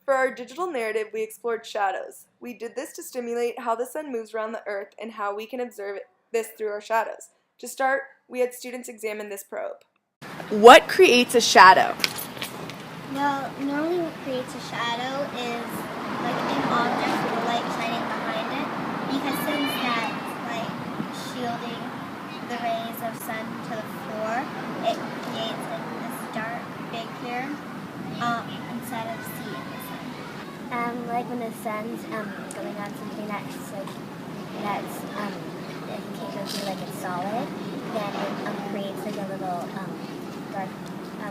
For our digital narrative, we explored shadows. We did this to stimulate how the sun moves around the earth and how we can observe this through our shadows. To start, we had students examine this probe. What creates a shadow? Well, normally what creates a shadow is like an object with the light shining behind it, because since that's like shielding the rays of sun to the floor, it creates like this dark figure instead of seeing the sun. Like when the sun's going on something that's it can't be like it's solid, then it creates like a little dark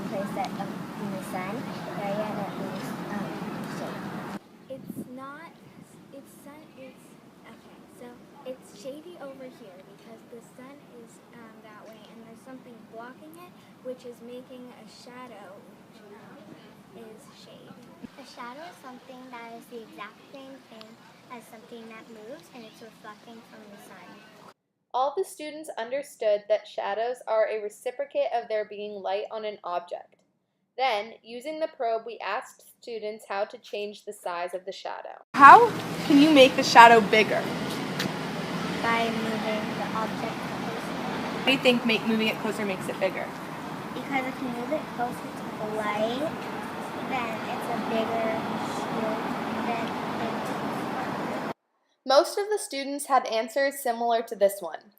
place that in the sun area that moves shade. It's shady over here because the sun is that way and there's something blocking it, which is making a shadow, which is shade. A shadow is something that is the exact same thing as something that moves, and it's reflecting from the sun. All the students understood that shadows are a reciprocate of there being light on an object. Then, using the probe, we asked students how to change the size of the shadow. How can you make the shadow bigger? By moving the object closer. How do you think moving it closer makes it bigger? Because if you move it closer to the light, then it's a bigger shield than it. Most of the students had answers similar to this one.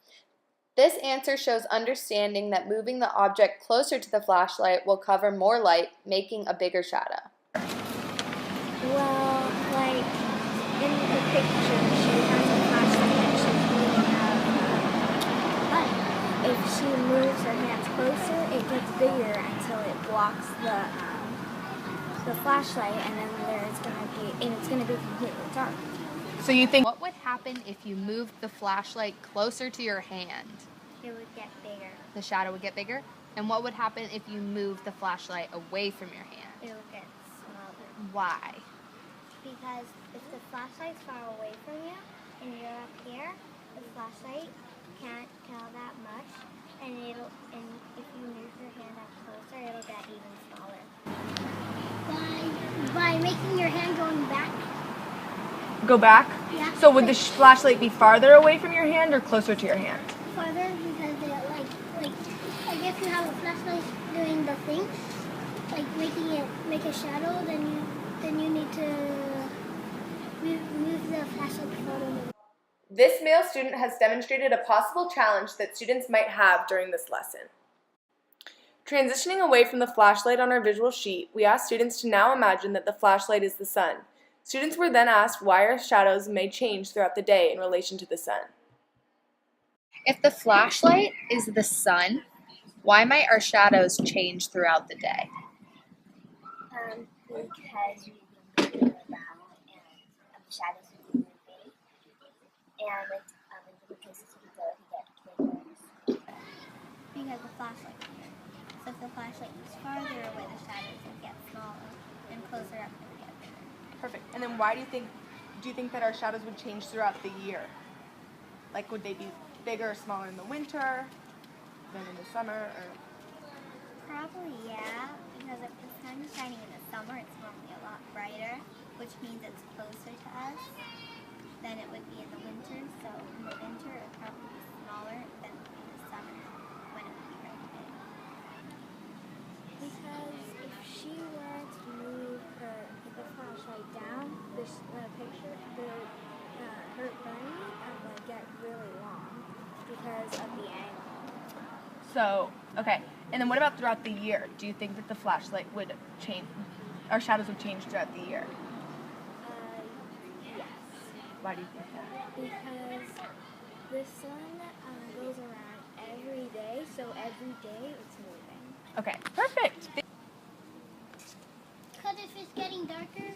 This answer shows understanding that moving the object closer to the flashlight will cover more light, making a bigger shadow. Well, like in the picture, she has a flashlight and she's moving light. If she moves her hands closer, it gets bigger until it blocks the flashlight, and then it's gonna be completely dark. So you think, what would happen if you moved the flashlight closer to your hand? It would get bigger. The shadow would get bigger? And what would happen if you moved the flashlight away from your hand? It would get smaller. Why? Because if the flashlight's far away from you and you're up here, the flashlight can't tell that much, and if you move your hand up closer, it'll get even smaller. By making your hand going back. Go back? Yeah. So would the flashlight be farther away from your hand or closer to your hand? Farther, because like if you have a flashlight doing the thing, like make a shadow, then you need to move the flashlight farther. This male student has demonstrated a possible challenge that students might have during this lesson. Transitioning away from the flashlight on our visual sheet, we asked students to now imagine that the flashlight is the sun. Students were then asked why our shadows may change throughout the day in relation to the sun. If the flashlight is the sun, why might our shadows change throughout the day? Because we move around and the shadows are moving, and in different places we go, we get bigger. Because the flashlight is here. So if the flashlight is farther away, the shadows will get smaller, and closer up they will get bigger. Perfect. And then do you think that our shadows would change throughout the year? Like would they be bigger or smaller in the winter than in the summer? Or? Probably, yeah, because if the sun is shining in the summer, it's normally a lot brighter, which means it's closer to us than it would be in the winter. So in the winter, it would probably be smaller than in the summer when it would be really big. Because if she were to move the flashlight down, her bunny would get really long because of the angle. So, okay. And then what about throughout the year? Do you think that the flashlight would change, our shadows would change throughout the year? Yes. Why do you think that? Because the sun goes around every day, so every day it's moving. Okay, perfect. Because if it's getting darker,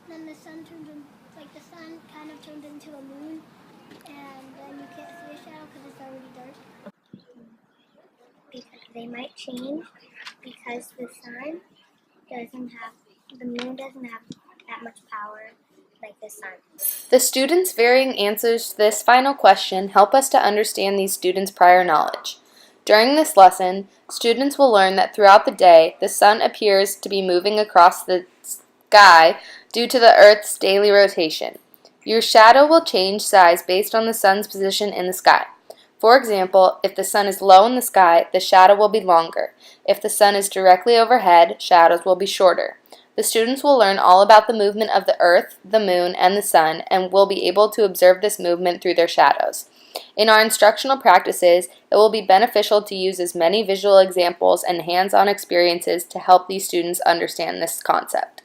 then the sun kind of turns into a moon, and then you can't see a shadow because it's already dark. Because they might change because the moon doesn't have that much power like the sun. The students' varying answers to this final question help us to understand these students' prior knowledge. During this lesson, students will learn that throughout the day, the sun appears to be moving across the sky due to the Earth's daily rotation. Your shadow will change size based on the sun's position in the sky. For example, if the sun is low in the sky, the shadow will be longer. If the sun is directly overhead, shadows will be shorter. The students will learn all about the movement of the Earth, the Moon, and the Sun, and will be able to observe this movement through their shadows. In our instructional practices, it will be beneficial to use as many visual examples and hands-on experiences to help these students understand this concept.